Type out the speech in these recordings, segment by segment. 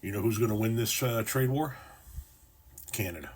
You know who's going to win this trade war? Canada.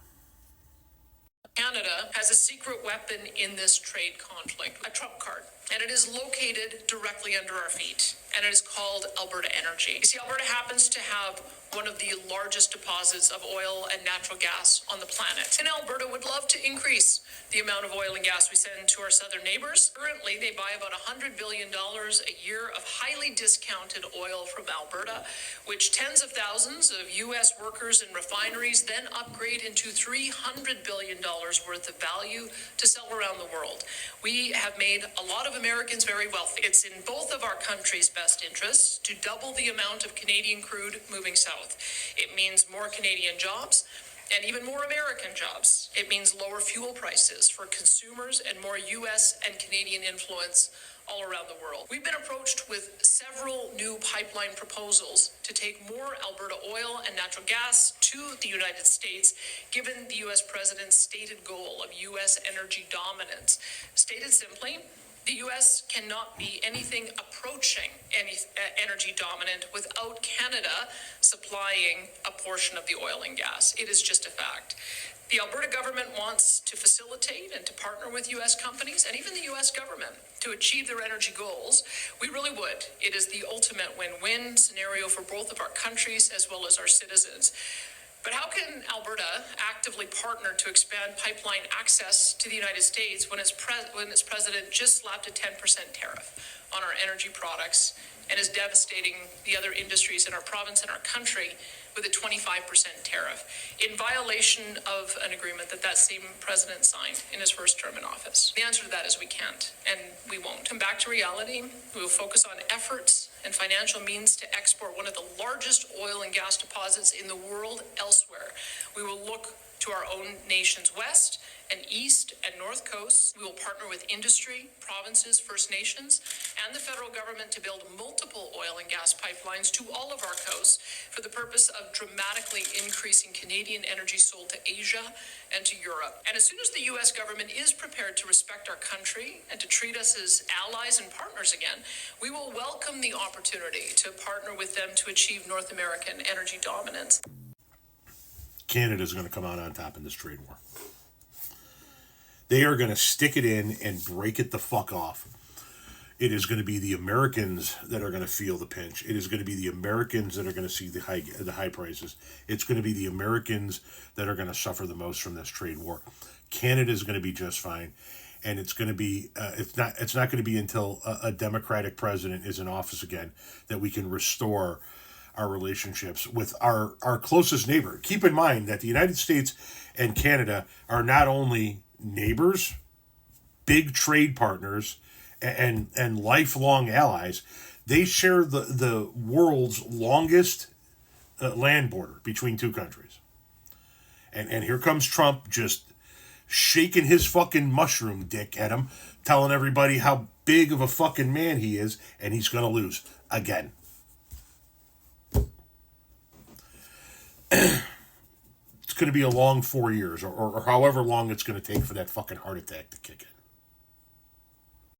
Canada has a secret weapon in this trade conflict, a trump card, and it is located directly under our feet, and it is called Alberta Energy. You see, Alberta happens to have one of the largest deposits of oil and natural gas on the planet, and Alberta would love to increase the amount of oil and gas we send to our southern neighbors. Currently, they buy about $100 billion a year of highly discounted oil from Alberta, which tens of thousands of U.S. workers and refineries then upgrade into $300 billion worth of value to sell around the world. We have made a lot of Americans very wealthy. It's in both of our countries' best interests to double the amount of Canadian crude moving south. It means more Canadian jobs and even more American jobs. It means lower fuel prices for consumers and more U.S. and Canadian influence all around the world. We've been approached with several new pipeline proposals to take more Alberta oil and natural gas to the United States, given the U.S. president's stated goal of U.S. energy dominance. Stated simply, the U.S. cannot be anything approaching any energy dominant without Canada supplying a portion of the oil and gas. It is just a fact. The Alberta government wants to facilitate and to partner with U.S. companies and even the U.S. government to achieve their energy goals. We really would. It is the ultimate win-win scenario for both of our countries as well as our citizens. But how can Alberta actively partner to expand pipeline access to the United States when its president just slapped a 10% tariff on our energy products and is devastating the other industries in our province and our country with a 25% tariff, in violation of an agreement that same president signed in his first term in office? The answer to that is we can't, and we won't. Come back to reality. We will focus on efforts and financial means to export one of the largest oil and gas deposits in the world elsewhere. We will look to our own nation's west and east and north coasts. We will partner with industry, provinces, First Nations, and the federal government to build multiple oil and gas pipelines to all of our coasts for the purpose of dramatically increasing Canadian energy sold to Asia and to Europe. And as soon as the U.S. government is prepared to respect our country and to treat us as allies and partners again, we will welcome the opportunity to partner with them to achieve North American energy dominance. Canada's going to come out on top in this trade war. They are going to stick it in and break it the fuck off. It is going to be the Americans that are going to feel the pinch. It is going to be the Americans that are going to see the high prices. It's going to be the Americans that are going to suffer the most from this trade war. Canada is going to be just fine, and it's going to be it's not going to be until a Democratic president is in office again that we can restore our relationships with our closest neighbor. Keep in mind that the United States and Canada are not only neighbors, big trade partners, and lifelong allies. They share the world's longest land border between two countries. And here comes Trump just shaking his fucking mushroom dick at him, telling everybody how big of a fucking man he is, and he's going to lose again. It's going to be a long 4 years, or however long it's going to take for that fucking heart attack to kick in.